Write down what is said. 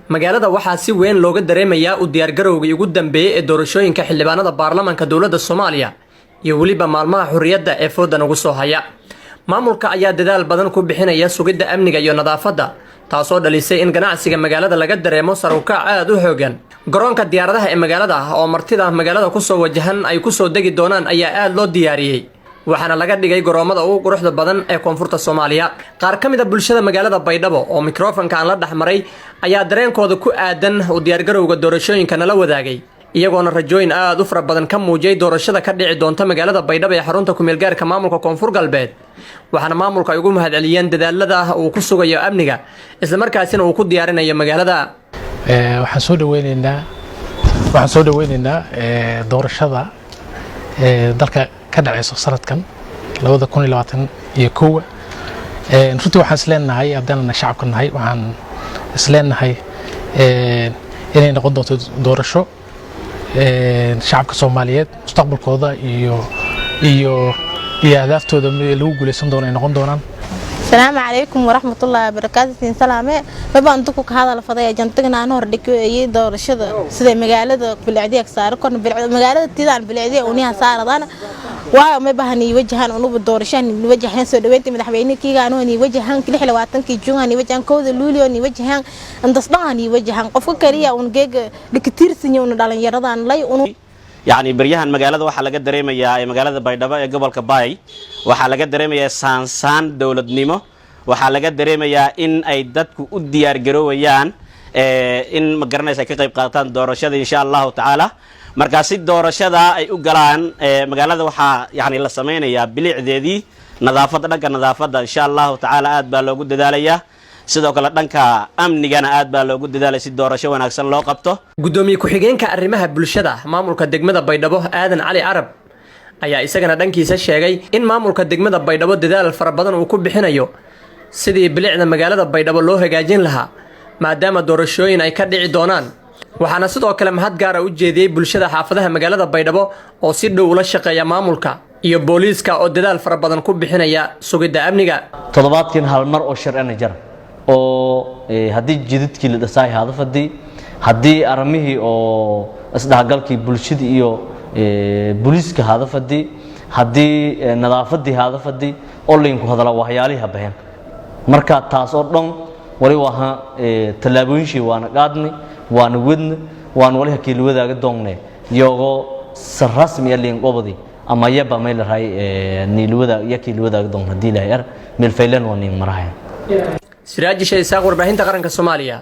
magaalada waxaa si weyn looga dareemayaa u diyaargarowgii ugu dambeeyay ee doorashooyinka xildhibaanada baarlamaanka dowladda Soomaaliya iyo waliba maalmaha xurriyadda ee foodan ugu soo haya. Maamulka ayaa dadaal badan ku bixinaya sugidda amniga iyo nadaafadda, taasoo dhalisay in ganacsiga magaalada laga dareemo sar u kac aad u xoogan. Garoonka diyaaradaha ee magaalada oo martida magaalada ku soo wajahan ay ku soo degi doonaan ayaa aad loo diyaariyay, waxaana laga dhigay garoomada ugu quruxda badan ee koonfurta Soomaaliya. Qaar ka mid ah bulshada magaalada Baydhabo oo mikrofoonka aan la dhaxmaray ayaa dareenkooda ku aadan u diyaargarowga doorashooyinka nala wadaagay, iyagoona rajooyin aad u fara badan ka muujiyay doorashada ka dhici doonta magaalada Baydhabo ee xarunta ku meel gaarka maamulka Koonfur Galbeed. waxaana maamulka ay ugu mahadceliyeen dadaalada uu ku sugayo amniga isla markaasina uu ku diyaarinayo magaalada. waxaan soo dhaweynaynaa doorashada dalka ka dhacayso sanadkan 2021 runtii waxaan isleenahay haddana shacabka nahay waxaan isleenahay inay noqon doonto doorasho shacabka Soomaaliyeed mustaqbalkooda iyo ahdaftooda lagu guuleysan doono ay noqon doonaan. Assalaamu calaykum waraxmatullaahi wabarakaatuh. Salaame baan dadku ka hadal faday jantigana aan hor dhigay doorashada sida magaalada Bilcadiya saar kon magaalada Tiidaan Bilcadiya oo niha saaradana waa ma bahani wajahan uu doorashan wajahan soo dhaweynta madaxweynkiga aan oo wajahan 26 Juun wajahan kooda Luulyo wajahan andasdaan wajahan qofka kaliya uu geega dhigtirsan uu dhalinyaradan lay يعني بريهان مقالة واحد لقى دريمة يا مقالة بايدبا قبل كباي واحد لقى دريمة يا سان دولة نيمو واحد لقى دريمة يا إن أيدتك وديار جرويان إن مقرنا سكيب قاطان دورشة إن شاء الله تعالى مركزي دورشة أي أقلان مقالة واحد يعني لسمين يا بلع ذي نظافة لك نظافة إن شاء الله تعالى أدبا لو قد ذاليا sidoo kale dhanka amnigana aad baa loogu dadaalay si doorasho wanaagsan loo qabto. Gudoomiye ku-xigeenka arrimaha bulshada maamulka degmada Baydhabo Aadan Cali Arab ayaa isagana dhankiisa sheegay in maamulka degmada Baydhabo dadaal fara badan uu ku bixinayo sidii bilicda magaalada Baydhabo loo hagaajin lahaa maadaama doorashooyin ay ka dhici doonaan. waxaana sidoo kale mahad gaar ah u jeediyay bulshada xaafadaha magaalada Baydhabo oo si dhow ula shaqeeya maamulka iyo booliiska oo dadaal fara badan ku bixinaya sugidda amniga. toddobaadkiin hal mar oo sharci jar oo hadii jidadkii la dhisay hadii aramihii oo isdhagalkii bulshada iyo booliiska hadii nadaafadii oo leenku hadala waxyaalihi baahan marka taas oo dhan wali waxa talaabooyinshii waana qaadnay waana wadna waan wali hakii wadaaga doonay iyago si rasmi ah leen qobadi ama yaba meel raay niilwada yakii wadaaga doon hadii la yar meel faylan waan marahay. Siraaj Sheikh Warbaahinta Qaranka Soomaaliya.